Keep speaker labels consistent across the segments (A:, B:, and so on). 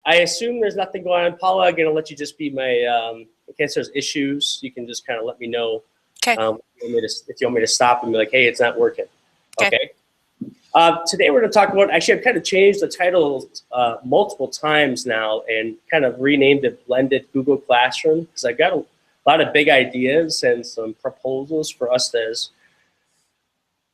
A: I assume there's nothing going on. Paula, I'm gonna let you just be my, in case there's issues, you can just kind of let me know.
B: Okay.
A: If you want me to stop and be like, hey, it's not working.
B: Okay.
A: Today we're going to talk about, actually I've kind of changed the title multiple times now and kind of renamed it Blended Google Classroom, because I've got a lot of big ideas and some proposals for us as,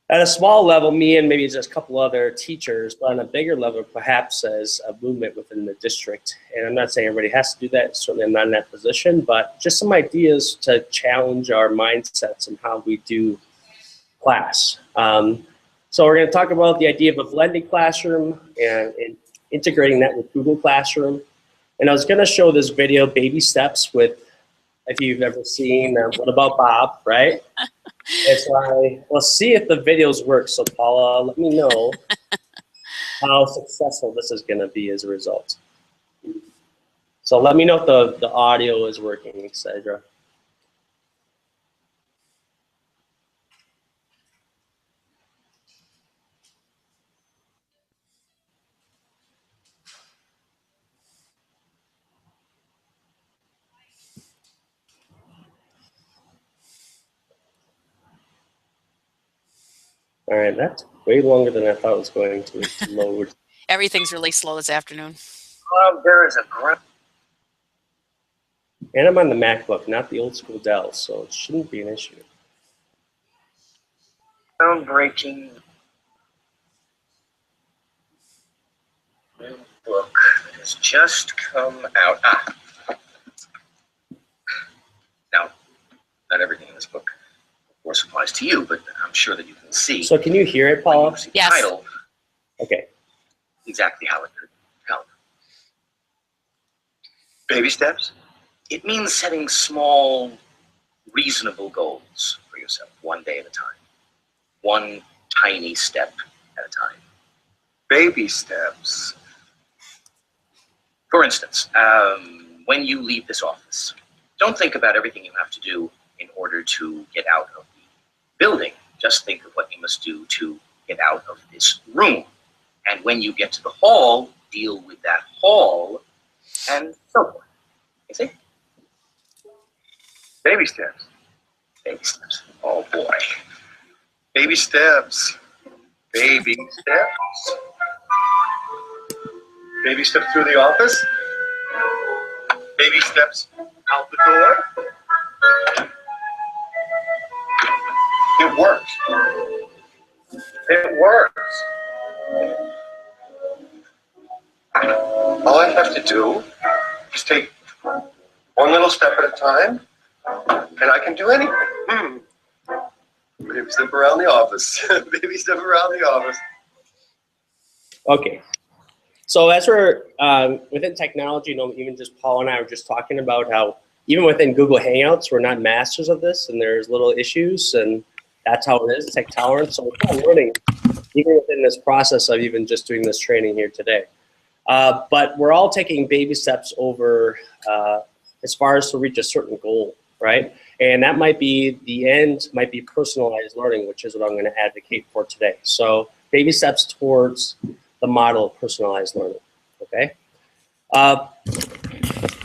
A: at a small level, me and maybe just a couple other teachers, but on a bigger level, perhaps as a movement within the district. And I'm not saying everybody has to do that, certainly I'm not in that position, but just some ideas to challenge our mindsets and how we do class. So we're going to talk about the idea of a blended classroom and integrating that with Google Classroom. And I was going to show this video, Baby Steps, with, if you've ever seen What About Bob, right? Let's see if the videos work. So Paula, let me know how successful this is going to be as a result. So let me know if the audio is working, etc. All right, that's way longer than I thought it was going to load.
B: Everything's really slow this afternoon.
A: There is a grunt. And I'm on the MacBook, not the old school Dell, so it shouldn't be an issue. Groundbreaking new book has just come out. Now, not everything in this book, of course, applies to you, but I'm sure that you can see. So can you hear it, Paula?
B: Yes.
A: Title, okay. Exactly how it could help. Baby steps. It means setting small, reasonable goals for yourself, one day at a time. One tiny step at a time. Baby steps. For instance, when you leave this office, don't think about everything you have to do in order to get out of the building. Just think of what you must do to get out of this room. And when you get to the hall, deal with that hall, and so forth. You see? Baby steps. Baby steps. Oh boy. Baby steps. Baby steps. Baby steps through the office. Baby steps out the door. It works. It works. All I have to do is take one little step at a time, and I can do anything. Baby step around the office. Baby step around the office. Okay. So as we're within technology, you know, even just Paul and I were just talking about how even within Google Hangouts, we're not masters of this, and there's little issues, and that's how it is, tech tolerance. So we're kind of learning even within this process of even just doing this training here today. But we're all taking baby steps over as far as to reach a certain goal, right? And that might be the end, might be personalized learning, which is what I'm going to advocate for today. So baby steps towards the model of personalized learning, okay?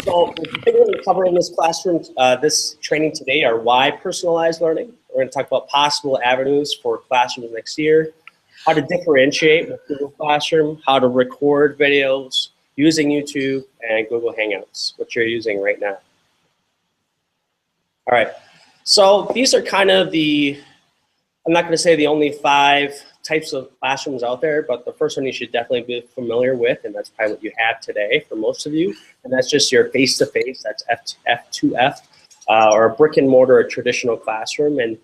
A: So the thing we're going to cover in this classroom, this training today are why personalized learning. We're going to talk about possible avenues for classrooms next year, how to differentiate with Google Classroom, how to record videos using YouTube and Google Hangouts, which you're using right now. All right, so these are kind of the, I'm not going to say the only 5 types of classrooms out there, but the first one you should definitely be familiar with, and that's probably what you have today for most of you, and that's just your face-to-face, that's F2F, or a brick and mortar, a traditional classroom. And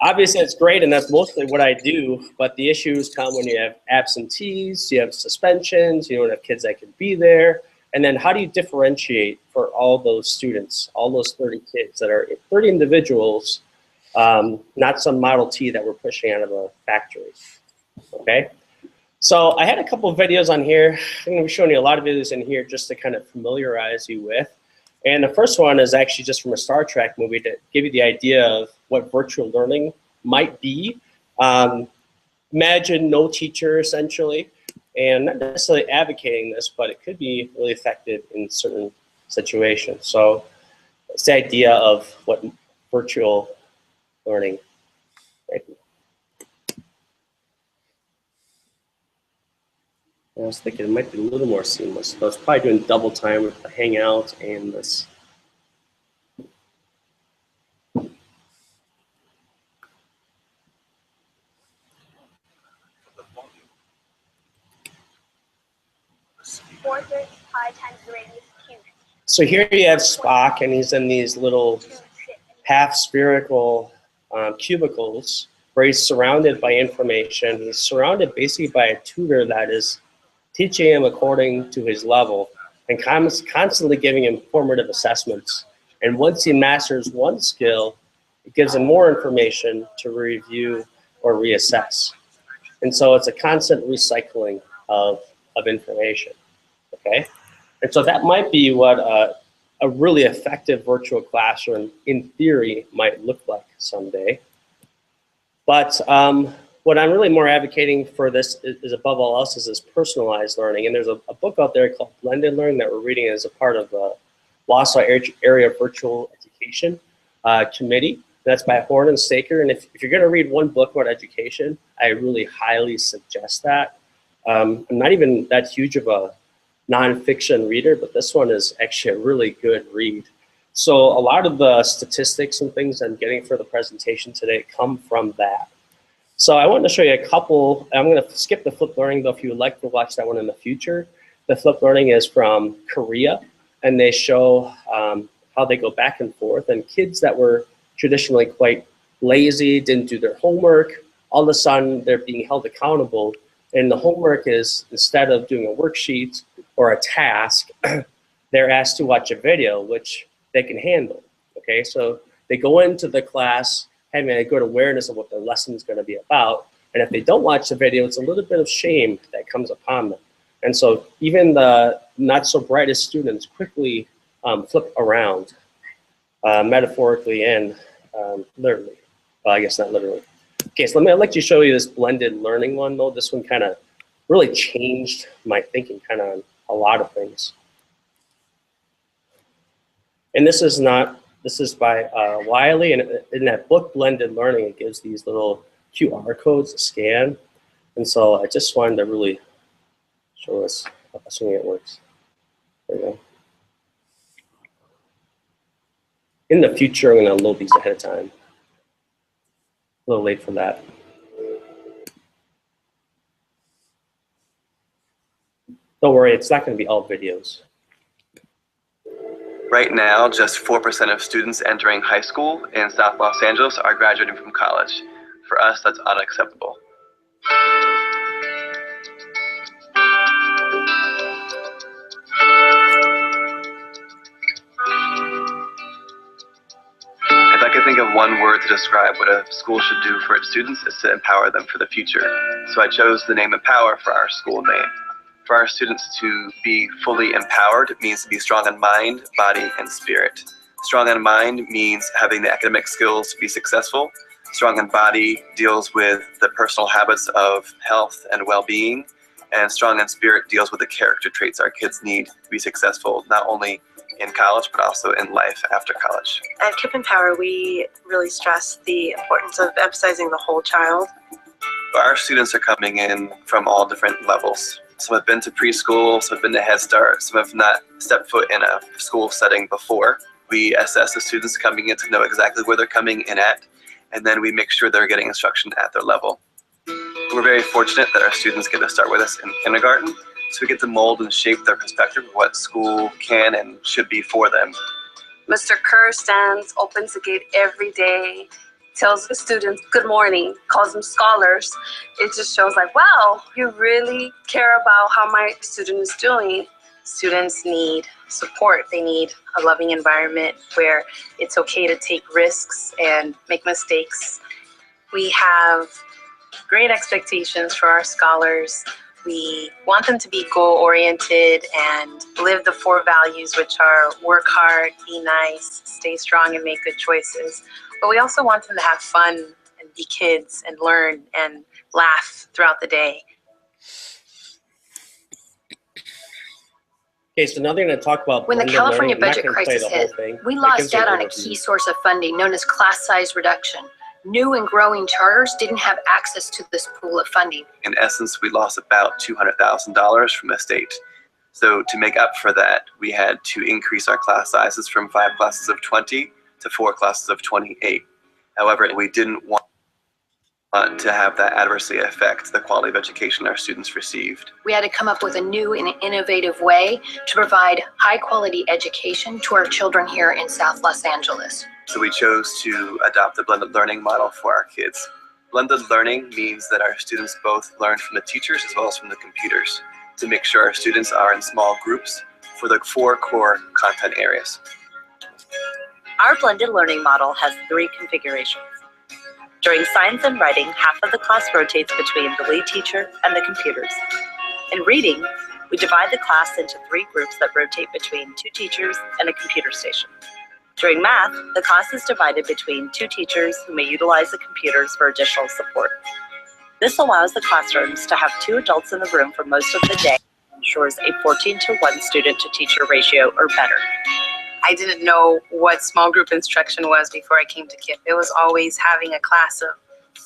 A: obviously it's great, and that's mostly what I do, but the issues come when you have absentees, you have suspensions, you don't have kids that can be there, and then how do you differentiate for all those students, all those 30 kids that are 30 individuals, not some Model T that we're pushing out of a factory, okay? So I had a couple of videos on here. I'm gonna be showing you a lot of videos in here just to kind of familiarize you with. And the first one is actually just from a Star Trek movie to give you the idea of what virtual learning might be. Imagine no teacher, essentially. And not necessarily advocating this, but it could be really effective in certain situations. So it's the idea of what virtual learning might be. I was thinking it might be a little more seamless. I was probably doing double time with the Hangouts and this. So here you have Spock, and he's in these little half spherical cubicles where he's surrounded by information. He's surrounded basically by a tutor that is teaching him according to his level and constantly giving him formative assessments. And once he masters one skill, it gives him more information to review or reassess. And so it's a constant recycling of information, okay? And so that might be what a really effective virtual classroom, in theory, might look like someday. But what I'm really more advocating for this is above all else is this personalized learning. And there's a book out there called Blended Learning that we're reading as a part of the Wausau Area Virtual Education Committee. That's by Horn and Staker. And if you're going to read one book about education, I really highly suggest that. I'm not even that huge of a nonfiction reader, but this one is actually a really good read. So a lot of the statistics and things I'm getting for the presentation today come from that. So I wanted to show you a couple. I'm going to skip the flipped learning, though, if you would like to watch that one in the future. The flipped learning is from Korea, and they show how they go back and forth. And kids that were traditionally quite lazy, didn't do their homework, all of a sudden they're being held accountable. And the homework is, instead of doing a worksheet or a task, they're asked to watch a video, which they can handle, okay? So they go into the class having a good awareness of what the lesson is going to be about. And if they don't watch the video, it's a little bit of shame that comes upon them. And so even the not so brightest students quickly flip around, metaphorically and literally. Well, I guess not literally. Okay, so I'd like to show you this blended learning one, though. This one kind of really changed my thinking kind of on a lot of things. And this is by Wiley, and in that book, Blended Learning, it gives these little QR codes to scan. And so I just wanted to really show us, assuming it works. There we go. In the future, I'm going to load these ahead of time. A little late for that. Don't worry, it's not going to be all videos.
C: Right now, just 4% of students entering high school in South Los Angeles are graduating from college. For us, that's unacceptable. If I could think of one word to describe what a school should do for its students, is to empower them for the future. So I chose the name Empower for our school name. For our students to be fully empowered, it means to be strong in mind, body, and spirit. Strong in mind means having the academic skills to be successful. Strong in body deals with the personal habits of health and well-being. And strong in spirit deals with the character traits our kids need to be successful, not only in college, but also in life after college.
D: At KIPP Empower, we really stress the importance of emphasizing the whole child.
C: Our students are coming in from all different levels. Some have been to preschool, some have been to Head Start, some have not stepped foot in a school setting before. We assess the students coming in to know exactly where they're coming in at, and then we make sure they're getting instruction at their level. We're very fortunate that our students get to start with us in kindergarten, so we get to mold and shape their perspective of what school can and should be for them.
E: Mr. Kerr stands, opens the gate every day, tells the students good morning, calls them scholars. It just shows like, wow, you really care about how my student is doing.
D: Students need support. They need a loving environment where it's okay to take risks and make mistakes. We have great expectations for our scholars. We want them to be goal-oriented and live the 4 values, which are work hard, be nice, stay strong, and make good choices. But we also want them to have fun and be kids and learn and laugh throughout the day.
A: Okay, so now they're going to talk about
F: When the
A: blended
F: California
A: learning. I'm not
F: budget
A: gonna play
F: crisis
A: the whole
F: hit,
A: thing.
F: we
A: It
F: lost
A: gives you an
F: out on a
A: overview.
F: key source of funding known as class size reduction. New and growing charters didn't have access to this pool of funding.
C: In essence, we lost about $200,000 from the state. So to make up for that, we had to increase our class sizes from 5 classes of 20 to 4 classes of 28. However, we didn't want to have that adversely affect the quality of education our students received.
F: We had to come up with a new and innovative way to provide high quality education to our children here in South Los Angeles.
C: So we chose to adopt the blended learning model for our kids. Blended learning means that our students both learn from the teachers as well as from the computers to make sure our students are in small groups for the 4 core content areas.
G: Our blended learning model has 3 configurations. During science and writing, half of the class rotates between the lead teacher and the computers. In reading, we divide the class into 3 groups that rotate between 2 teachers and a computer station. During math, the class is divided between 2 teachers who may utilize the computers for additional support. This allows the classrooms to have 2 adults in the room for most of the day and ensures a 14-to-1 student-to-teacher ratio or better.
D: I didn't know what small group instruction was before I came to KIPP. It was always having a class of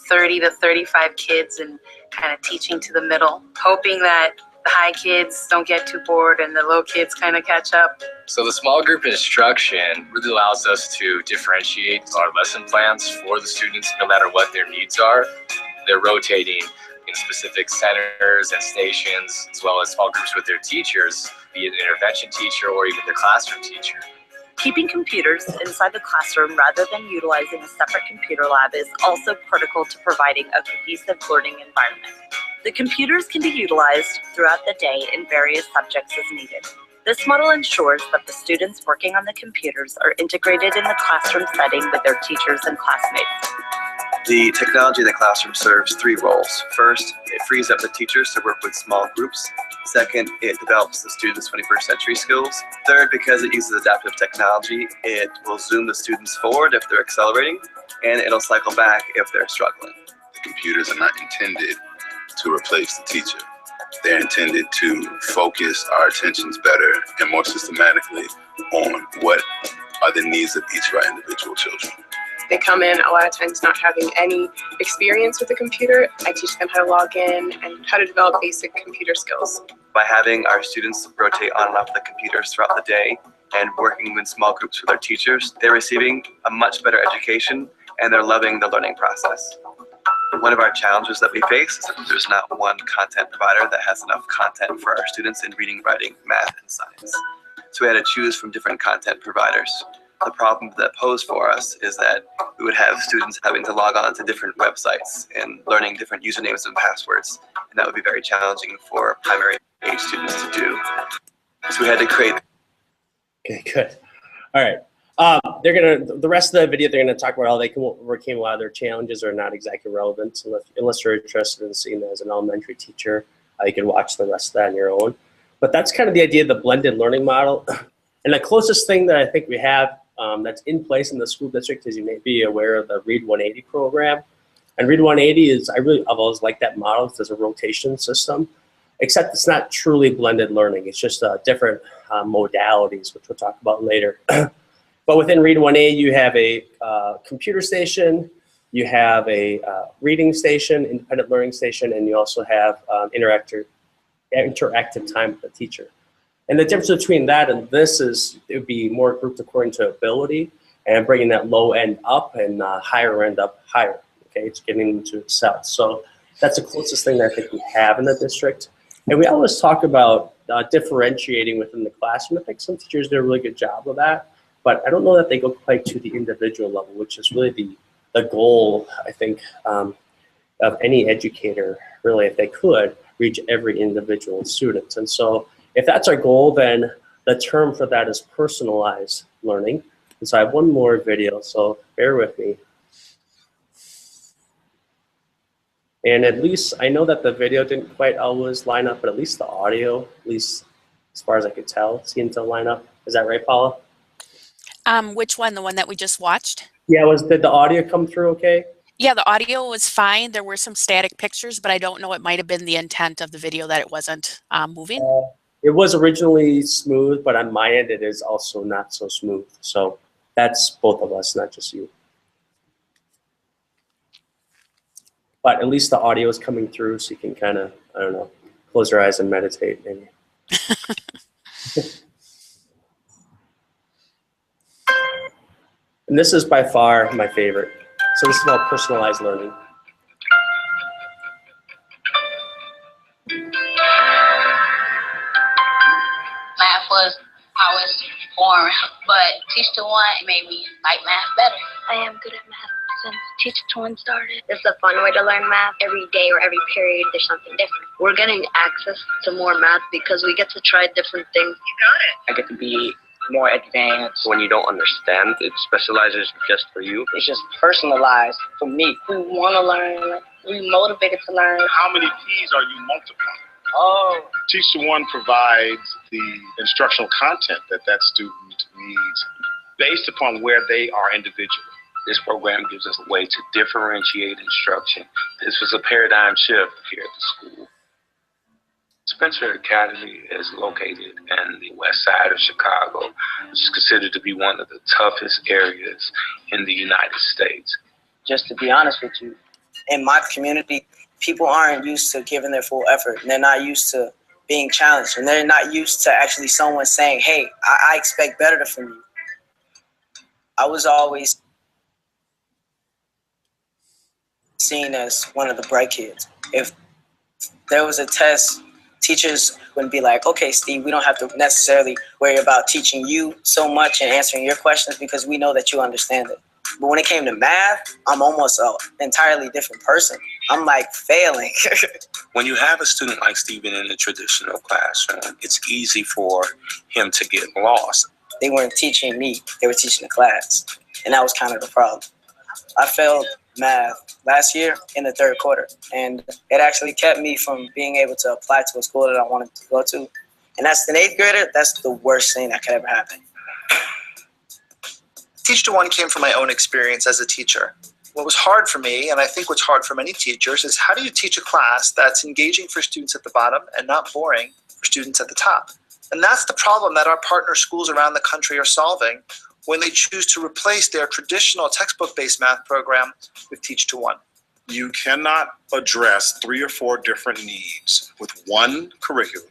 D: 30 to 35 kids and kind of teaching to the middle, hoping that the high kids don't get too bored and the low kids kind of catch up.
H: So the small group instruction really allows us to differentiate our lesson plans for the students no matter what their needs are. They're rotating in specific centers and stations, as well as small groups with their teachers, be it an intervention teacher or even the classroom teacher.
G: Keeping computers inside the classroom rather than utilizing a separate computer lab is also critical to providing a cohesive learning environment. The computers can be utilized throughout the day in various subjects as needed. This model ensures that the students working on the computers are integrated in the classroom setting with their teachers and classmates.
C: The technology in the classroom serves 3 roles. First, it frees up the teachers to work with small groups. Second, it develops the students' 21st century skills. Third, because it uses adaptive technology, it will zoom the students forward if they're accelerating, and it'll cycle back if they're struggling.
I: Computers are not intended to replace the teacher. They're intended to focus our attentions better and more systematically on what are the needs of each of our individual children.
J: They come in a lot of times not having any experience with the computer. I teach them how to log in and how to develop basic computer skills.
C: By having our students rotate on and off the computers throughout the day and working in small groups with their teachers, they're receiving a much better education and they're loving the learning process. One of our challenges that we face is that there's not one content provider that has enough content for our students in reading, writing, math, and science. So we had to choose from different content providers. The problem that posed for us is that we would have students having to log on to different websites and learning different usernames and passwords, and that would be very challenging for primary age students to do. So we had to create.
A: Okay, good. All right. The rest of the video, they're gonna talk about how they overcame a lot of their challenges are not exactly relevant unless you're interested in seeing that as an elementary teacher. You can watch the rest of that on your own. But that's kind of the idea of the blended learning model. And the closest thing that I think we have that's in place in the school district is you may be aware of the Read 180 program. And Read 180 is, I've always liked that model. It's a rotation system, except it's not truly blended learning. It's just different modalities, which we'll talk about later. But within Read 180, you have a computer station, you have a reading station, independent learning station, and you also have interactive time with the teacher. And the difference between that and this is it would be more grouped according to ability and bringing that low end up and higher end up higher. Okay, it's getting them to excel. So that's the closest thing that I think we have in the district. And we always talk about differentiating within the classroom. I think some teachers do a really good job of that, but I don't know that they go quite to the individual level, which is really the goal, I think, of any educator, really, if they could, reach every individual student. And so if that's our goal, then the term for that is personalized learning. And so I have one more video, so bear with me. And at least, I know that the video didn't quite always line up, but at least the audio, at least as far as I could tell, seemed to line up. Is that right, Paula?
B: Which one? The one that we just watched?
A: Yeah, did the audio come through okay?
B: Yeah, the audio was fine. There were some static pictures, but I don't know. It might have been the intent of the video that it wasn't moving.
A: It was originally smooth, but on my end, it is also not so smooth. So that's both of us, not just you. But at least the audio is coming through, so you can kind of, I don't know, close your eyes and meditate maybe. And this is by far my favorite. So this is about personalized learning.
K: Math was always boring, but Teach to One made me like math better.
L: I am good at math since Teach to One started. It's a fun way to learn math. Every day or every period, there's something different. We're getting access to more math because we get to try different things.
K: You got it.
M: I get to be more advanced. When you don't understand, it specializes just for you.
K: It's just personalized for me. We want to learn. We motivated to learn.
N: How many P's are you multiplying?
K: Oh.
N: Teach to One provides the instructional content that that student needs based upon where they are individually.
M: This program gives us a way to differentiate instruction. This was a paradigm shift here at the school. Spencer Academy is located in the west side of Chicago, which is considered to be one of the toughest areas in the United States.
K: Just to be honest with you, in my community, people aren't used to giving their full effort, and they're not used to being challenged, and they're not used to actually someone saying, hey, I expect better from you. I was always seen as one of the bright kids. If there was a test, teachers wouldn't be like, okay, Steve, we don't have to necessarily worry about teaching you so much and answering your questions because we know that you understand it. But when it came to math, I'm almost an entirely different person. I'm like failing.
M: When you have a student like Steven in a traditional classroom, it's easy for him to get lost.
K: They weren't teaching me, they were teaching the class. And that was kind of the problem. I failed math last year in the third quarter, and it actually kept me from being able to apply to a school that I wanted to go to. And that's an 8th grader, that's the worst thing that could ever happen.
O: Teach to One came from my own experience as a teacher. What was hard for me, and I think what's hard for many teachers, is how do you teach a class that's engaging for students at the bottom and not boring for students at the top? And that's the problem that our partner schools around the country are solving when they choose to replace their traditional textbook-based math program with Teach to One.
N: You cannot address 3 or 4 different needs with one curriculum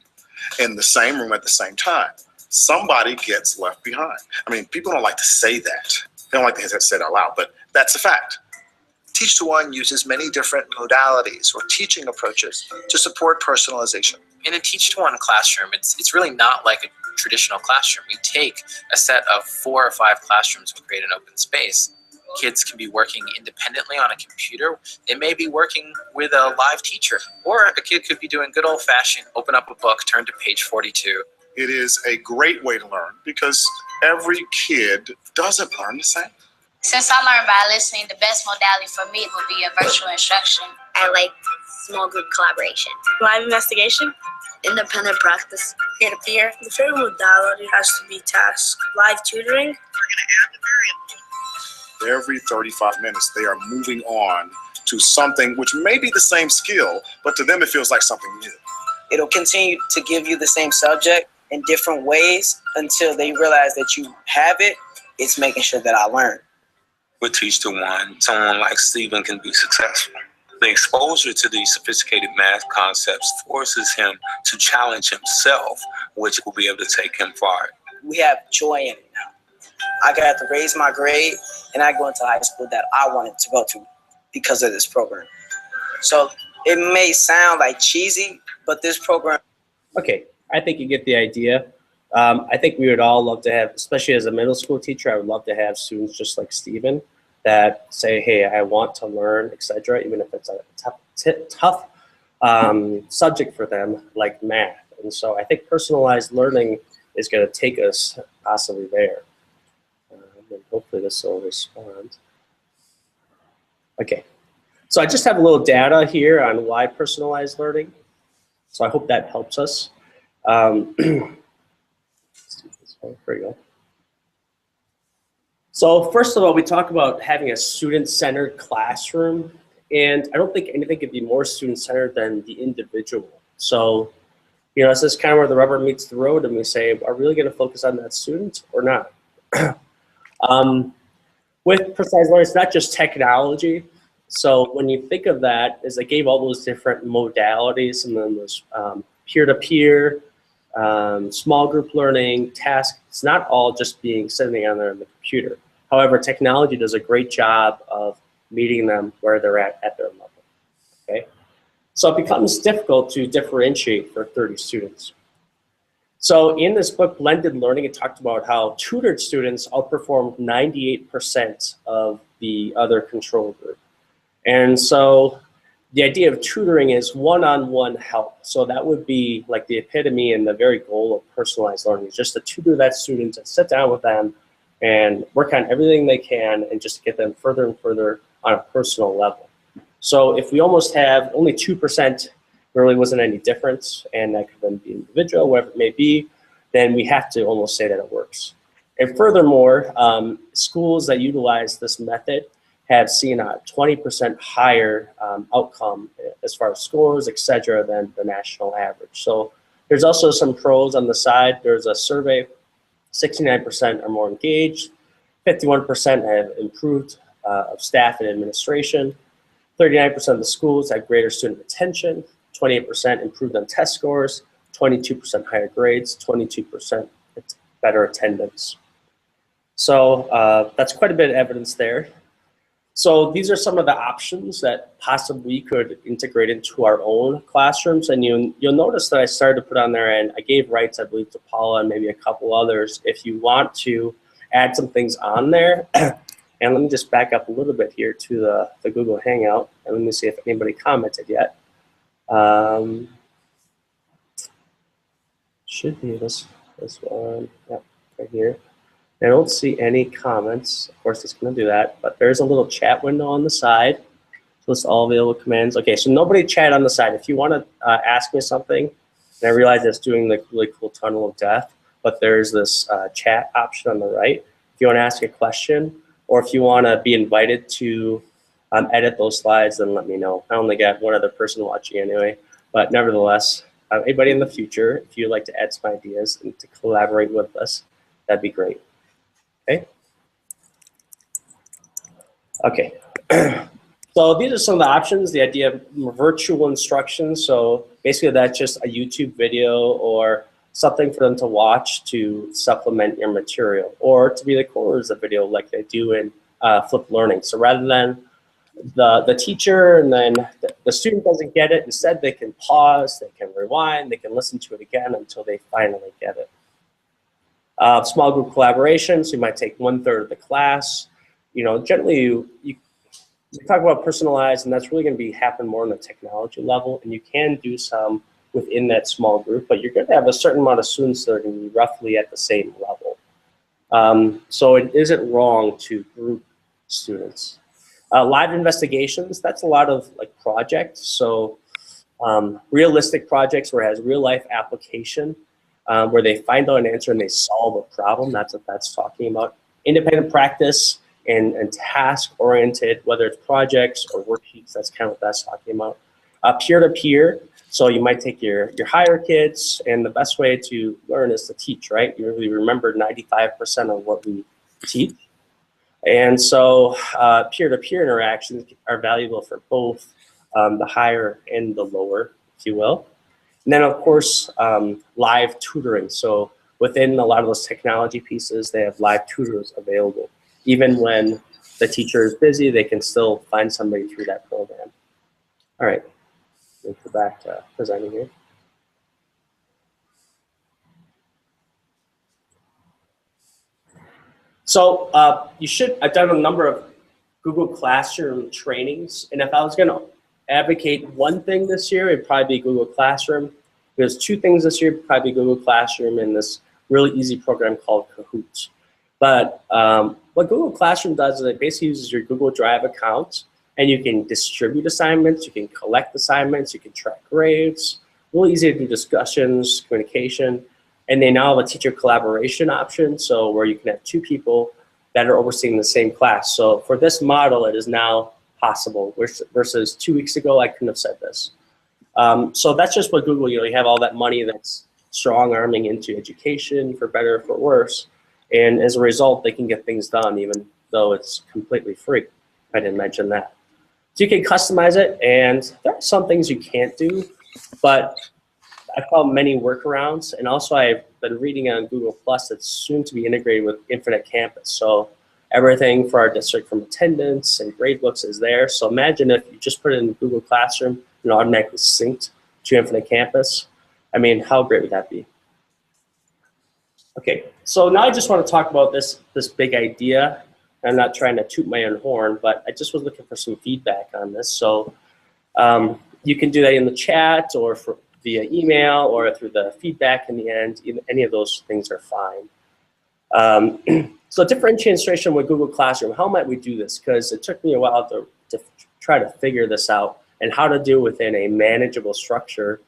N: in the same room at the same time. Somebody gets left behind. I mean, people don't like to say that. They don't like to say it out loud, but that's a fact.
O: Teach to One uses many different modalities or teaching approaches to support personalization.
P: In a Teach to One classroom, it's really not like a traditional classroom. We take a set of 4 or 5 classrooms and create an open space. Kids can be working independently on a computer. They may be working with a live teacher, or a kid could be doing good old-fashioned, open up a book, turn to page 42.
N: It is a great way to learn because every kid doesn't learn the same.
K: Since I learned by listening, the best modality for me would be a virtual instruction.
L: I like small group collaboration.
Q: Live investigation.
L: Independent practice.
Q: Peer-to-peer. The favorite modality has to be task. Live tutoring. We're going
N: to add the variable. Every 35 minutes, they are moving on to something which may be the same skill, but to them it feels like something new.
K: It'll continue to give you the same subject in different ways until they realize that you have it. It's making sure that I learn.
M: With Teach to One, someone like Steven can be successful. The exposure to these sophisticated math concepts forces him to challenge himself, which will be able to take him far.
K: We have joy in it now. I got to raise my grade, and I go into high school that I wanted to go to because of this program. So it may sound like cheesy, but this program...
A: Okay, I think you get the idea. I think we would all love to have, especially as a middle school teacher, I would love to have students just like Steven that say, hey, I want to learn, etc., even if it's a tough subject for them, like math. And so I think personalized learning is going to take us possibly there. And hopefully this will respond. Okay, so I just have a little data here on why personalized learning. So I hope that helps us. There we go. So first of all, we talk about having a student-centered classroom, and I don't think anything could be more student-centered than the individual. So You know, this is kind of where the rubber meets the road, and we say, are we really going to focus on that student or not? With personalized learning, it's not just technology. So when you think of that, is I gave all those different modalities, and then there's peer-to-peer, small group learning, tasks. It's not all just being sitting on there on the computer. However, technology does a great job of meeting them where they're at their level. Okay, so it becomes difficult to differentiate for 30 students. So in this book, Blended Learning, it talked about how tutored students outperformed 98% of the other control group. And so the idea of tutoring is one-on-one help. So that would be like the epitome and the very goal of personalized learning, is just to tutor that student and sit down with them and work on everything they can and just get them further and further on a personal level. So if we almost have only 2%, there really wasn't any difference, and that could then be individual, whatever it may be, then we have to almost say that it works. And furthermore, schools that utilize this method have seen a 20% higher outcome as far as scores, et cetera, than the national average. So there's also some pros on the side. There's a survey, 69% are more engaged, 51% have improved of staff and administration, 39% of the schools had greater student retention, 28% improved on test scores, 22% higher grades, 22% better attendance. So that's quite a bit of evidence there. So these are some of the options that possibly we could integrate into our own classrooms. And you'll notice that I started to put on there, and I gave rights, I believe, to Paula and maybe a couple others, if you want to add some things on there. And let me just back up a little bit here to the Google Hangout, and let me see if anybody commented yet. Should be this one, yep, right here. I don't see any comments. Of course, it's going to do that, but there's a little chat window on the side. List all available commands. Okay, so nobody chat on the side. If you want to ask me something, and I realize it's doing the really cool tunnel of death, but there's this chat option on the right. If you want to ask a question, or if you want to be invited to edit those slides, then let me know. I only got one other person watching anyway, but nevertheless, anybody in the future, if you'd like to add some ideas and to collaborate with us, that'd be great. Okay. Okay. So these are some of the options. The idea of virtual instruction. So basically, that's just a YouTube video or something for them to watch to supplement your material, or to be the core of the video like they do in flipped learning. So rather than the teacher and then the student doesn't get it, instead they can pause, they can rewind, they can listen to it again until they finally get it. Small group collaborations, you might take 1/3 of the class. You know, generally you talk about personalized, and that's really going to happen more on the technology level, and you can do some within that small group, but you're going to have a certain amount of students that are going to be roughly at the same level. So it isn't wrong to group students. Live investigations, that's a lot of like projects. So realistic projects where it has real life application, where they find out an answer and they solve a problem. That's what that's talking about. Independent practice and task-oriented, whether it's projects or worksheets, that's kind of what that's talking about. Peer-to-peer, so you might take your higher kids, and the best way to learn is to teach, right? You really remember 95% of what we teach. And so peer-to-peer interactions are valuable for both the higher and the lower, if you will. And then, of course, live tutoring. So within a lot of those technology pieces, they have live tutors available. Even when the teacher is busy, they can still find somebody through that program. All right, let's go back to presenting here. So I've done a number of Google Classroom trainings, and if I was gonna advocate one thing this year, it'd probably be Google Classroom. There's two things this year, probably Google Classroom and this really easy program called Hangouts. But what Google Classroom does is it basically uses your Google Drive account, and you can distribute assignments, you can collect assignments, you can track grades, really easy to do discussions, communication, and they now have a teacher collaboration option, so where you can have two people that are overseeing the same class. So for this model, it is now possible, versus 2 weeks ago, I couldn't have said this. So that's just what Google, you have all that money that's strong arming into education, for better or for worse. And as a result, they can get things done even though it's completely free. I didn't mention that. So you can customize it, and there are some things you can't do, but I found many workarounds. And also I've been reading on Google Plus that's soon to be integrated with Infinite Campus. So everything for our district from attendance and gradebooks is there. So imagine if you just put it in Google Classroom and automatically synced to Infinite Campus. I mean, how great would that be? Okay, so now I just want to talk about this big idea. I'm not trying to toot my own horn, but I just was looking for some feedback on this. So you can do that in the chat or via email or through the feedback in the end. Any of those things are fine. So differentiation with Google Classroom, how might we do this? Because it took me a while to try to figure this out and how to do within a manageable structure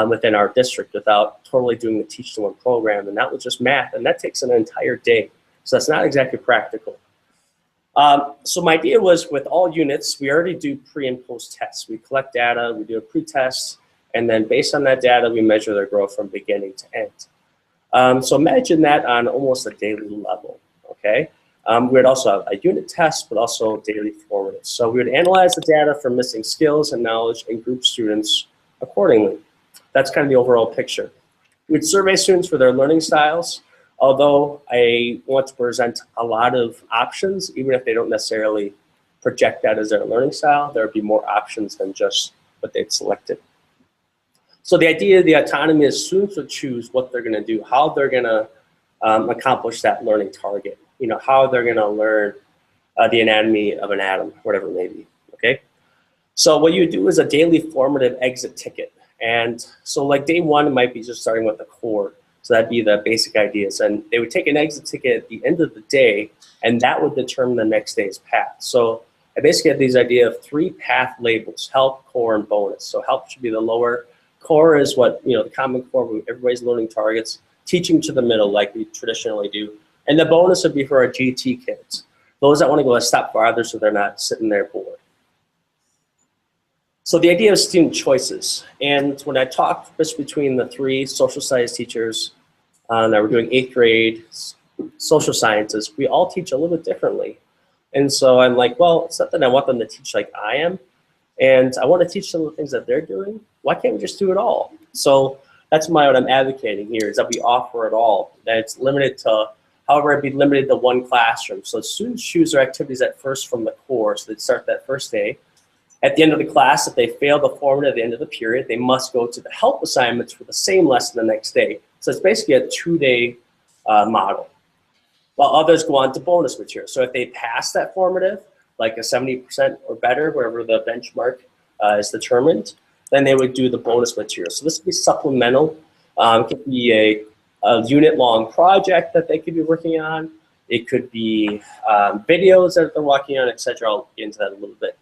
A: within our district without totally doing the teach-to-one program. And that was just math, and that takes an entire day. So that's not exactly practical. So my idea was with all units, we already do pre and post tests. We collect data, we do a pre-test, and then based on that data, we measure their growth from beginning to end. So imagine that on almost a daily level, okay? We would also have a unit test, but also daily formatives. So we would analyze the data for missing skills and knowledge and group students accordingly. That's kind of the overall picture. We would survey students for their learning styles, although I want to present a lot of options, even if they don't necessarily project that as their learning style, there would be more options than just what they'd selected. So the idea of the autonomy is students would choose what they're gonna do, how they're gonna accomplish that learning target, how they're gonna learn the anatomy of an atom, whatever it may be, okay? So what you do is a daily formative exit ticket. And so like day one, it might be just starting with the core. So that'd be the basic ideas. And they would take an exit ticket at the end of the day, and that would determine the next day's path. So I basically have these idea of 3 path labels: help, core, and bonus. So help should be the lower. Core is what, the common core, everybody's learning targets. Teaching to the middle, like we traditionally do. And the bonus would be for our GT kids, those that want to go a step farther so they're not sitting there bored. So the idea of student choices, and when I talked just between the 3 social studies teachers that were doing 8th grade social sciences, we all teach a little bit differently. And so I'm like, well, it's not that I want them to teach like I am, and I want to teach some of the things that they're doing. Why can't we just do it all? So that's what I'm advocating here, is that we offer it all, that it's limited to, however, it'd be limited to 1 classroom. So students choose their activities at first from the core, so they'd start that first day. At the end of the class, if they fail the formative at the end of the period, they must go to the help assignments for the same lesson the next day. So it's basically a 2-day model, while others go on to bonus material. So if they pass that formative, like a 70% or better, wherever the benchmark is determined, then they would do the bonus material. So this could be supplemental. It could be a unit-long project that they could be working on. It could be videos that they're working on, etc. I'll get into that a little bit.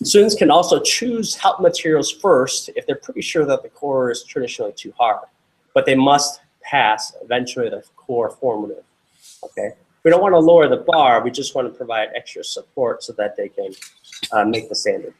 A: Students can also choose help materials first if they're pretty sure that the core is traditionally too hard, but they must pass eventually the core formative, okay? We don't want to lower the bar, we just want to provide extra support so that they can make the standard.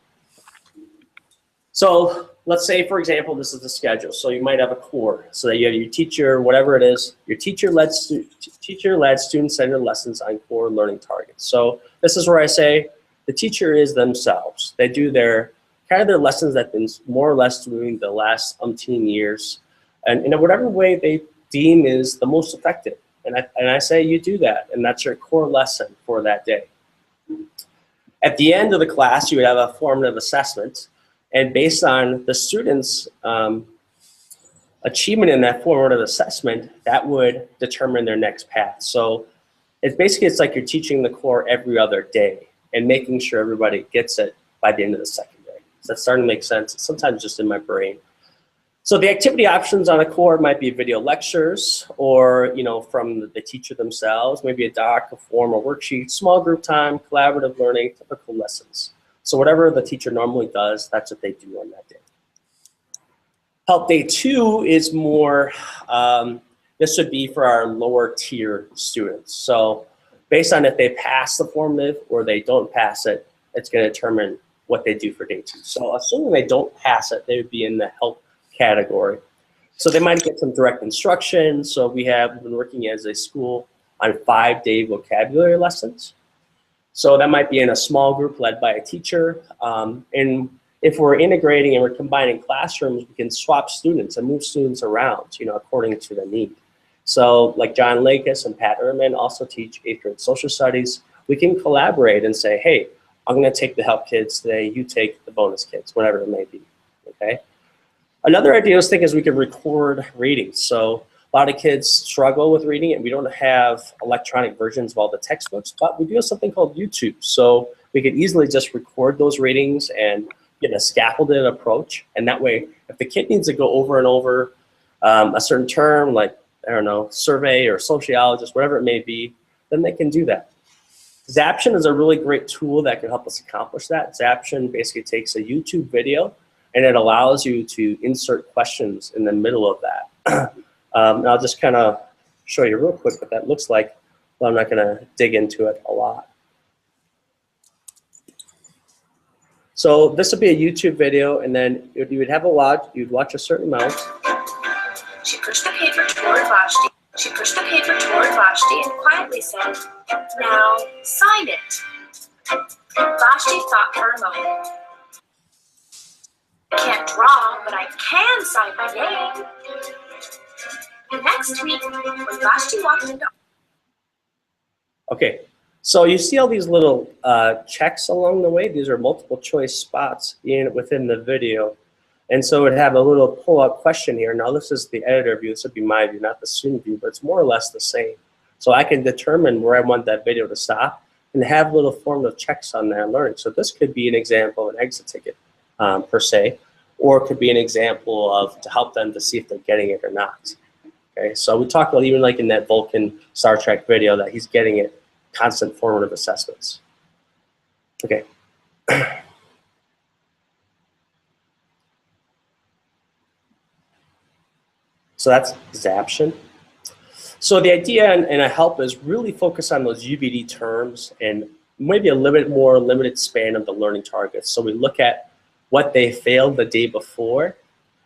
A: So let's say, for example, this is the schedule. So you might have a core, so that you have your teacher, whatever it is, your teacher-led student-centered lessons on core learning targets. So this is where I say, the teacher is themselves. They do their lessons that have been more or less doing the last umpteen years, and in whatever way they deem is the most effective. And I say you do that, and that's your core lesson for that day. At the end of the class, you would have a formative assessment, and based on the students' achievement in that formative assessment, that would determine their next path. So it's like you're teaching the core every other day, and making sure everybody gets it by the end of the second day. So that's starting to make sense. It's sometimes just in my brain. So the activity options on a core might be video lectures, or from the teacher themselves, maybe a doc, a form, a worksheet, small group time, collaborative learning, typical lessons. So whatever the teacher normally does, that's what they do on that day. Help day 2 is more, this would be for our lower tier students. So based on if they pass the formative or they don't pass it, it's going to determine what they do for day 2. So assuming they don't pass it, they would be in the help category. So they might get some direct instruction. So we've been working as a school on 5-day vocabulary lessons. So that might be in a small group led by a teacher. And if we're integrating and we're combining classrooms, we can swap students and move students around, according to the need. So like John Lakis and Pat Ehrman also teach 8th grade social studies. We can collaborate and say, hey, I'm gonna take the help kids today, you take the bonus kids, whatever it may be, okay? Another idea I was thinking is we could record readings. So a lot of kids struggle with reading and we don't have electronic versions of all the textbooks, but we do have something called YouTube. So we could easily just record those readings and get a scaffolded approach. And that way, if the kid needs to go over and over a certain term, like, I don't know, survey or sociologist, whatever it may be, then they can do that. Zaption is a really great tool that can help us accomplish that. Zaption basically takes a YouTube video and it allows you to insert questions in the middle of that. And I'll just kind of show you real quick what that looks like, but I'm not going to dig into it a lot. So this would be a YouTube video, and then you would have you'd watch a certain amount.
R: She pushed the paper toward Vashti. She pushed the paper toward Vashti and quietly said, "Now sign it." Vashti thought for a moment. "I can't draw, but I can sign my name." And next week, when Vashti walked into...
A: Okay, so you see all these little checks along the way. These are multiple choice spots within the video. And so it would have a little pull-up question here. Now this is the editor view. This would be my view, not the student view, but it's more or less the same. So I can determine where I want that video to stop and have little formative checks on that learning. So this could be an example of an exit ticket per se, or it could be an example of to help them to see if they're getting it or not. Okay, so we talked about even like in that Vulcan Star Trek video that he's getting it, constant formative assessments. Okay. So that's Zaption. So the idea and a help is really focus on those UBD terms and maybe a little bit more limited span of the learning targets. So we look at what they failed the day before,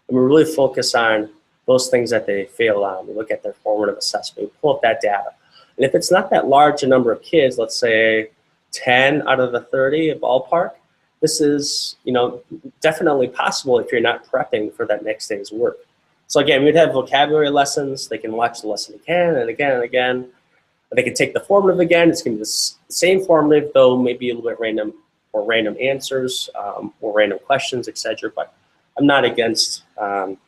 A: and we really focus on those things that they failed on. We look at their formative assessment, we pull up that data. And if it's not that large a number of kids, let's say 10 out of the 30 ballpark, this is definitely possible if you're not prepping for that next day's work. So again, we'd have vocabulary lessons. They can watch the lesson again and again and again. They can take the formative again. It's going to be the same formative, though maybe a little bit random, or random answers, or random questions, etc. But I'm not against, I'm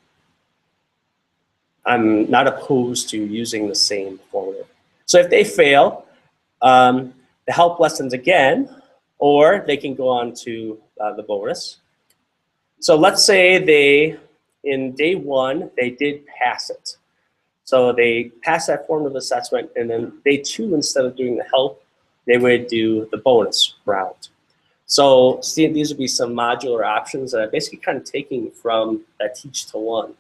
A: not opposed to using the same formative. So if they fail, the help lessons again, or they can go on to the bonus. So let's say in day 1, they did pass it. So they passed that formative assessment, and then day 2, instead of doing the help, they would do the bonus route. So see, these would be some modular options that I'm basically kind of taking from that Teach to 1.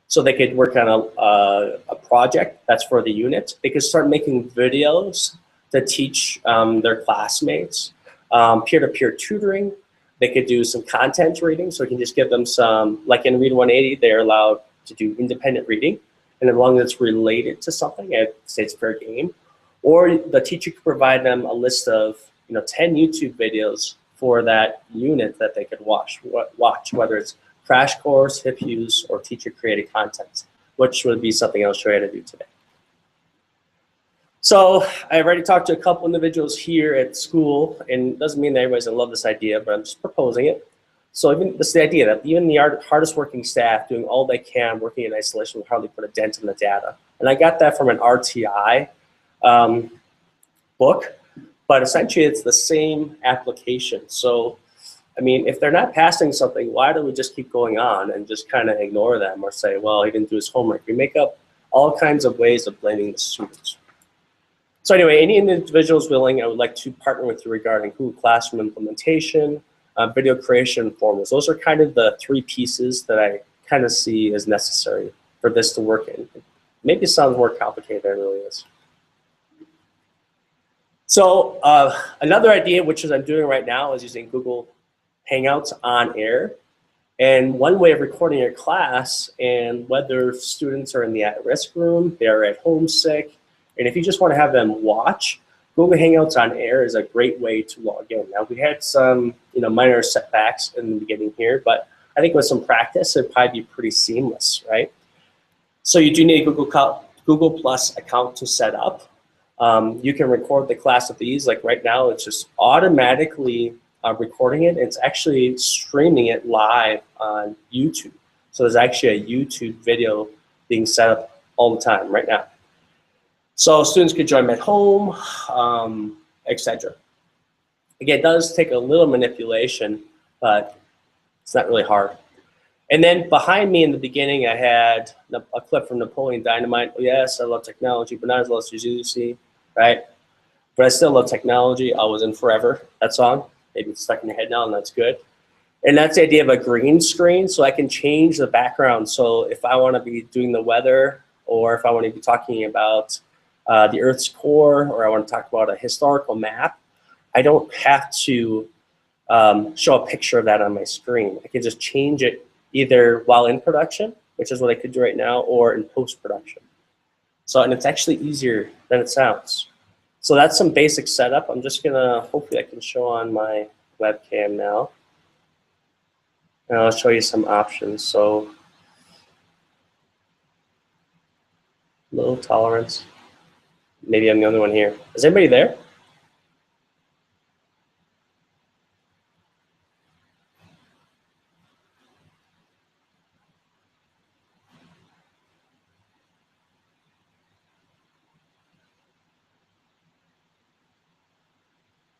A: So they could work on a project that's for the unit. They could start making videos to teach their classmates, peer-to-peer tutoring. They could do some content reading, so we can just give them some, like in Read 180, they're allowed to do independent reading, and as long as it's related to something, I'd say it's fair game. Or the teacher could provide them a list of 10 YouTube videos for that unit that they could watch, whether it's crash course, hip use, or teacher-created content, which would be something I'll show you how to do today. So I've already talked to a couple individuals here at school, and it doesn't mean that everybody's gonna love this idea, but I'm just proposing it. So even this is the idea that even the hardest working staff doing all they can, working in isolation, will hardly put a dent in the data. And I got that from an RTI book, but essentially it's the same application. So, I mean, if they're not passing something, why do we just keep going on and just kind of ignore them or say, well, he didn't do his homework? We make up all kinds of ways of blaming the students. So anyway, any individuals willing, I would like to partner with you regarding Google Classroom implementation, video creation, and formulas. Those are kind of the 3 pieces that I kind of see as necessary for this to work in. Maybe it sounds more complicated than it really is. So another idea, which is I'm doing right now, is using Google Hangouts on air. And one way of recording your class, and whether students are in the at-risk room, they're at home sick, and if you just want to have them watch, Google Hangouts on air is a great way to log in. Now, we had some minor setbacks in the beginning here, but I think with some practice, it'd probably be pretty seamless, right? So you do need a Google Plus account to set up. You can record the class with these. Like right now, it's just automatically recording it. It's actually streaming it live on YouTube. So there's actually a YouTube video being set up all the time right now. So students could join at home, etc. Again, it does take a little manipulation, but it's not really hard. And then behind me in the beginning, I had a clip from Napoleon Dynamite. Oh, yes, I love technology, but not as well as you see, right? But I still love technology. I was in forever, that song. Maybe it's stuck in your head now, and that's good. And that's the idea of a green screen, so I can change the background. So if I want to be doing the weather, or if I want to be talking about the Earth's core, or I want to talk about a historical map, I don't have to show a picture of that on my screen. I can just change it either while in production, which is what I could do right now, or in post-production. So, and it's actually easier than it sounds. So that's some basic setup. I'm just gonna, hopefully I can show on my webcam now. And I'll show you some options. So, low tolerance. Maybe I'm the only one here. Is anybody there?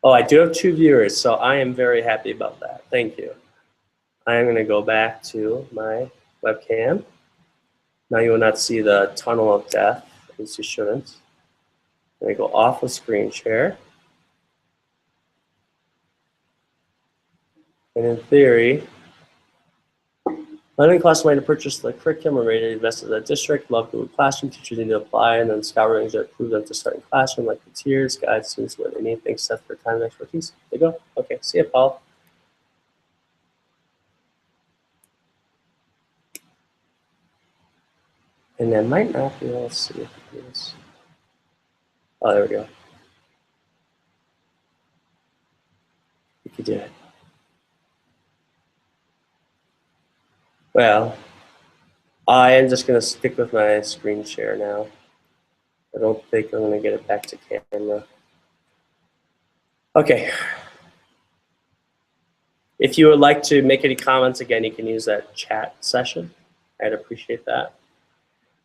A: Oh, I do have 2 viewers, so I am very happy about that. Thank you. I am going to go back to my webcam. Now you will not see the tunnel of death, at least you shouldn't. I'm going to go off of screen share. And in theory, learning class way to purchase the curriculum or ready to invest in the district. Love Google Classroom. Teachers need to apply, and then Scout ratings are approved them to start in classroom, like the tiers, guide students what they need. Thanks, Seth, for time and expertise. There you go. Okay, see you, Paul. And then might not be able to see if it is. Oh, there we go. You could do it. Well, I am just going to stick with my screen share now. I don't think I'm going to get it back to camera. Okay. If you would like to make any comments, again, you can use that chat session. I'd appreciate that.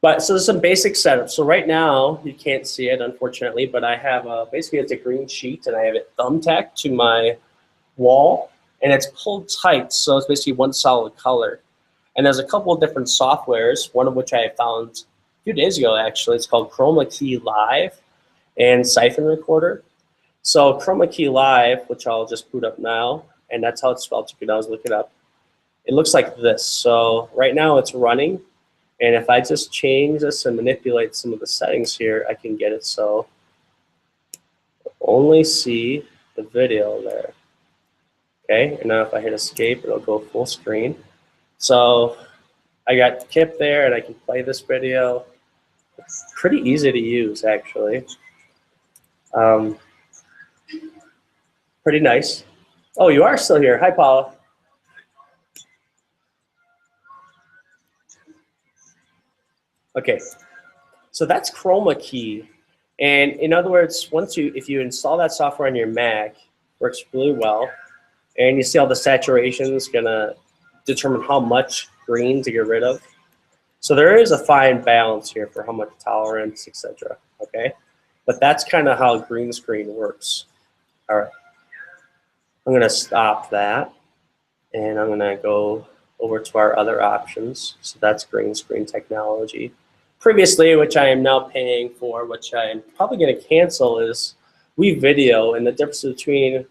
A: But so there's some basic setup. So right now, you can't see it, unfortunately, but I have basically it's a green sheet, and I have it thumbtacked to my wall, and it's pulled tight, so it's basically one solid color. And there's a couple of different softwares, one of which I found a few days ago, actually. It's called Chroma Key Live and Siphon Recorder. So Chroma Key Live, which I'll just boot up now, and that's how it's spelled. You can always look it up. It looks like this. So right now it's running, and if I just change this and manipulate some of the settings here, I can get it so only see the video there. Okay, and now if I hit escape, it'll go full screen. So I got Kip there, and I can play this video. It's pretty easy to use, actually. Pretty nice. Oh, you are still here. Hi, Paula. Okay, so that's Chroma Key. And in other words, if you install that software on your Mac, it works really well. And you see all the saturation is going to determine how much green to get rid of. So there is a fine balance here for how much tolerance, etc. Okay, but that's kind of how green screen works. All right, I'm going to stop that, and I'm going to go over to our other options. So that's green screen technology. Previously, which I am now paying for, which I'm probably going to cancel, is WeVideo, and the difference between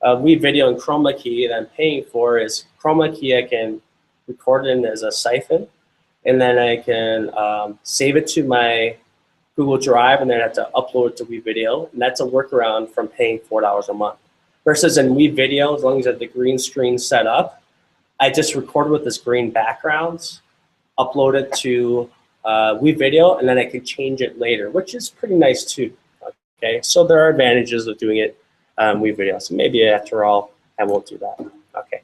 A: WeVideo and Chroma Key that I'm paying for is Chroma Key I can record it in as a siphon, and then I can save it to my Google Drive, and then I have to upload it to WeVideo, and that's a workaround from paying $4 a month. Versus in WeVideo, as long as I have the green screen set up, I just record with this green background, upload it to WeVideo, and then I can change it later, which is pretty nice too. Okay, so there are advantages of doing it WeVideo. So maybe after all, I won't do that. Okay.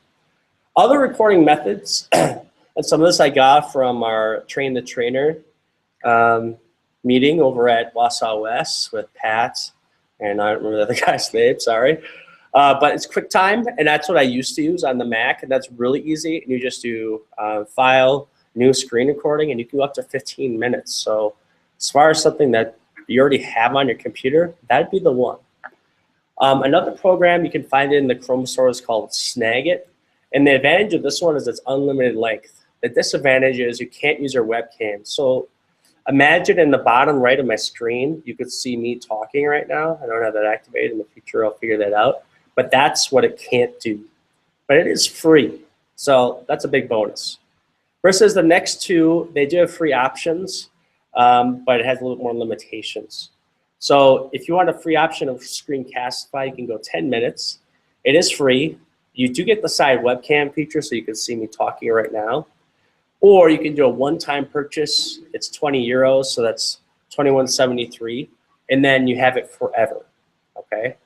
A: Other recording methods, and some of this I got from our Train the Trainer meeting over at Wausau West with Pat, and I don't remember the other guy's name, sorry. But it's QuickTime, and that's what I used to use on the Mac, and that's really easy. And you just do File, New Screen Recording, and you can go up to 15 minutes. So as far as something that you already have on your computer, that'd be the one. Another program you can find in the Chrome store is called Snagit. And the advantage of this one is it's unlimited length. The disadvantage is you can't use your webcam. So imagine in the bottom right of my screen, you could see me talking right now. I don't have that activated. In the future, I'll figure that out. But that's what it can't do. But it is free. So that's a big bonus. Versus the next two, they do have free options, but it has a little more limitations. So if you want a free option of Screencastify, you can go 10 minutes. It is free. You do get the side webcam feature, so you can see me talking right now. Or you can do a one-time purchase. It's 20 euros, so that's $21.73, and then you have it forever. Okay.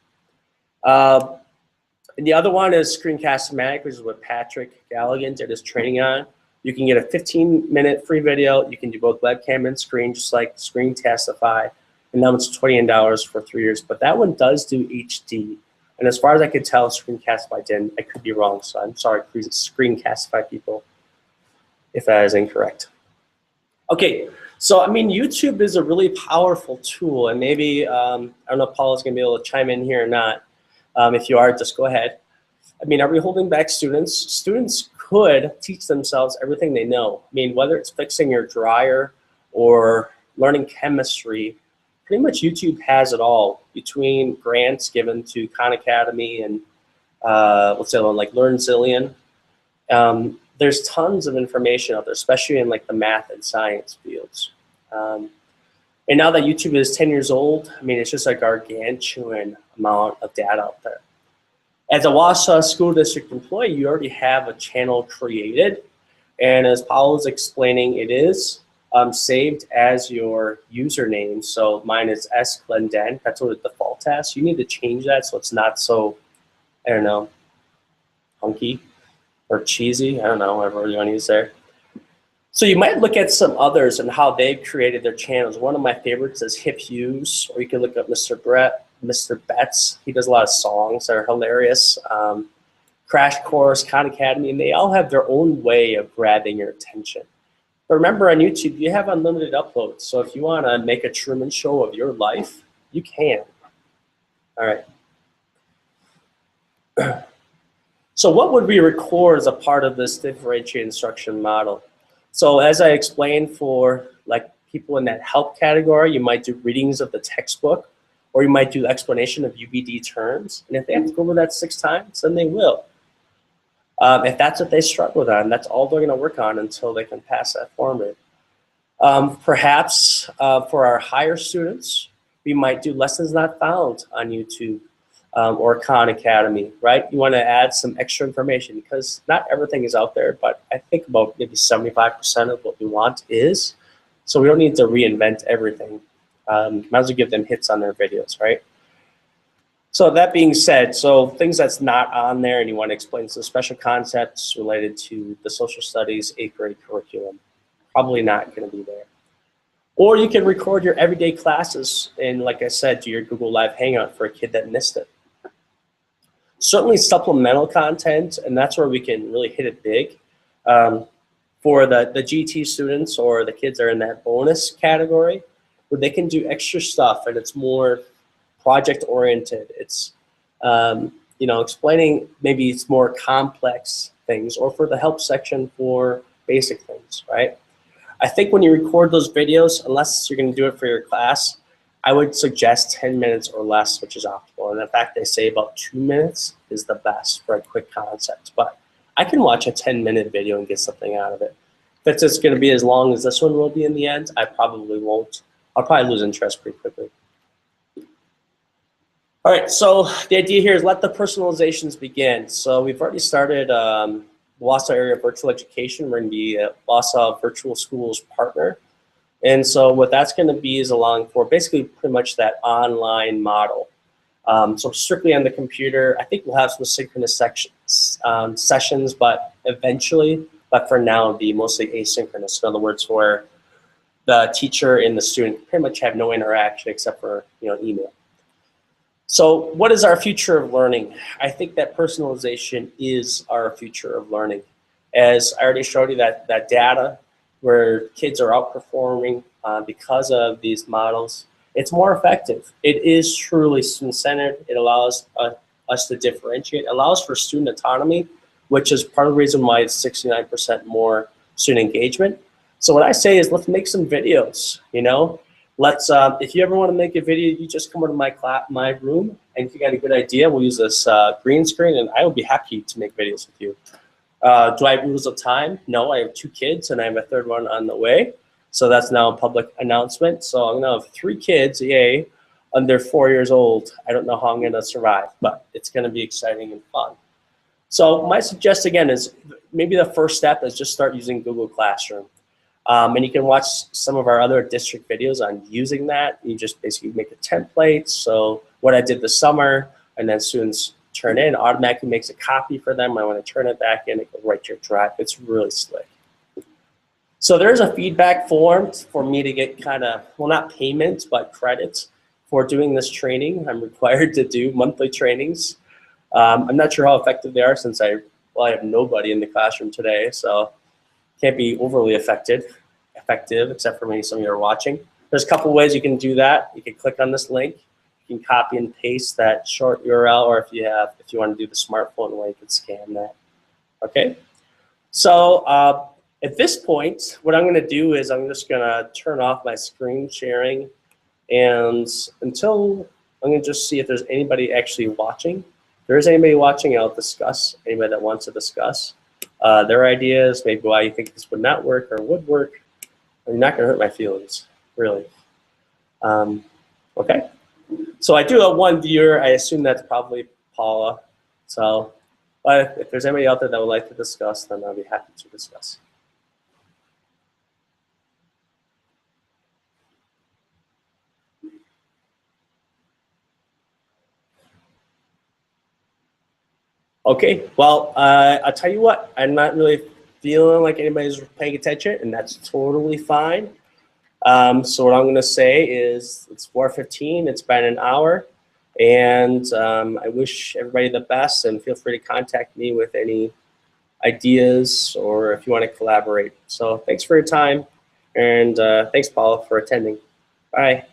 A: And the other one is Screencast-O-Matic, which is what Patrick Galligan did his training on. You can get a 15-minute free video. You can do both webcam and screen, just like Screencastify, and that one's $20 for 3 years. But that one does do HD. And as far as I could tell, Screencastify didn't. I could be wrong, so I'm sorry, please, Screencastify people, if that is incorrect. Okay, so I mean, YouTube is a really powerful tool, and maybe, I don't know if Paula's gonna be able to chime in here or not. If you are, just go ahead. I mean, are we holding back students? Students could teach themselves everything they know. I mean, whether it's fixing your dryer or learning chemistry, pretty much YouTube has it all. Between grants given to Khan Academy and what's the other one, like LearnZillion, there's tons of information out there, especially in like the math and science fields. And now that YouTube is 10 years old, I mean, it's just a gargantuan amount of data out there. As a Wausau School District employee, you already have a channel created. And as Paul was explaining, it is saved as your username. So mine is sglenden. That's what it defaults as. So you need to change that so it's not so, I don't know, hunky or cheesy. I don't know, whatever you want to use there. So you might look at some others and how they've created their channels. One of my favorites is Hip Hughes, or you can look up Mr. Betts. He does a lot of songs that are hilarious. Crash Course, Khan Academy, and they all have their own way of grabbing your attention. But remember, on YouTube, you have unlimited uploads. So if you want to make a Truman Show of your life, you can. All right. So what would we record as a part of this differentiated instruction model? So as I explained, for like people in that help category, you might do readings of the textbook, or you might do explanation of UBD terms. And if they have to go over that 6 times, then they will. If that's what they struggle on, that's all they're going to work on until they can pass that format. Perhaps for our higher students, we might do lessons not found on YouTube or Khan Academy, right? You want to add some extra information because not everything is out there, but I think about maybe 75% of what we want is. So we don't need to reinvent everything. Might as well give them hits on their videos, right? So that being said, so things that's not on there and you want to explain some special concepts related to the social studies 8th grade curriculum, probably not going to be there. Or you can record your everyday classes and, like I said, do your Google Live Hangout for a kid that missed it. Certainly supplemental content, and that's where we can really hit it big. For the GT students or the kids that are in that bonus category, where they can do extra stuff and it's more project oriented. It's you know, explaining maybe it's more complex things, or for the help section for basic things, right? I think when you record those videos, unless you're going to do it for your class, I would suggest 10 minutes or less, which is optimal. And in fact, they say about 2 minutes is the best for a quick concept. But I can watch a 10-minute video and get something out of it. If it's just going to be as long as this one will be in the end, I probably won't. I'll probably lose interest pretty quickly. All right, so the idea here is let the personalizations begin. So we've already started Wausau Area Virtual Education. We're going to be a Wausau Virtual Schools partner. And so what that's going to be is allowing for basically pretty much that online model. So strictly on the computer, I think we'll have some synchronous sessions, but eventually, but for now, it'll be mostly asynchronous. In other words, where the teacher and the student pretty much have no interaction except for email. So what is our future of learning? I think that personalization is our future of learning. As I already showed you that data where kids are outperforming because of these models, it's more effective. It is truly student-centered. It allows us to differentiate. It allows for student autonomy, which is part of the reason why it's 69% more student engagement. So what I say is let's make some videos, Let's, if you ever want to make a video, you just come over to my room, and if you got a good idea, we'll use this green screen, and I will be happy to make videos with you. Do I have rules of time? No, I have 2 kids, and I have a 3rd one on the way. So that's now a public announcement. So I'm going to have 3 kids, yay, under 4 years old. I don't know how I'm going to survive, but it's going to be exciting and fun. So my suggestion, again, is maybe the first step is just start using Google Classroom. And you can watch some of our other district videos on using that. You just basically make a template. So what I did this summer, and then students turn in, automatically makes a copy for them. I want to turn it back in, it goes right to your drive. It's really slick. So there's a feedback form for me to get kind of, well, not payments, but credits for doing this training. I'm required to do monthly trainings. I'm not sure how effective they are since I have nobody in the classroom today. So can't be overly effective except for maybe some of you are watching. There's a couple ways you can do that. You can click on this link. You can copy and paste that short URL, or if you want to do the smartphone way, you can scan that. Okay. So at this point, what I'm going to do is I'm just going to turn off my screen sharing, and until I'm going to just see if there's anybody actually watching. If there is anybody watching, I'll discuss. Anybody that wants to discuss their ideas, maybe why you think this would not work or would work. You're not going to hurt my feelings, really. Okay. So I do have 1 viewer. I assume that's probably Paula. So, but if there's anybody out there that would like to discuss, then I'll be happy to discuss. Okay, well, I'll tell you what, I'm not really feeling like anybody's paying attention, and that's totally fine. So what I'm going to say is it's 4:15, it's been an hour, and I wish everybody the best, and feel free to contact me with any ideas or if you want to collaborate. So thanks for your time, and thanks, Paula, for attending. Bye.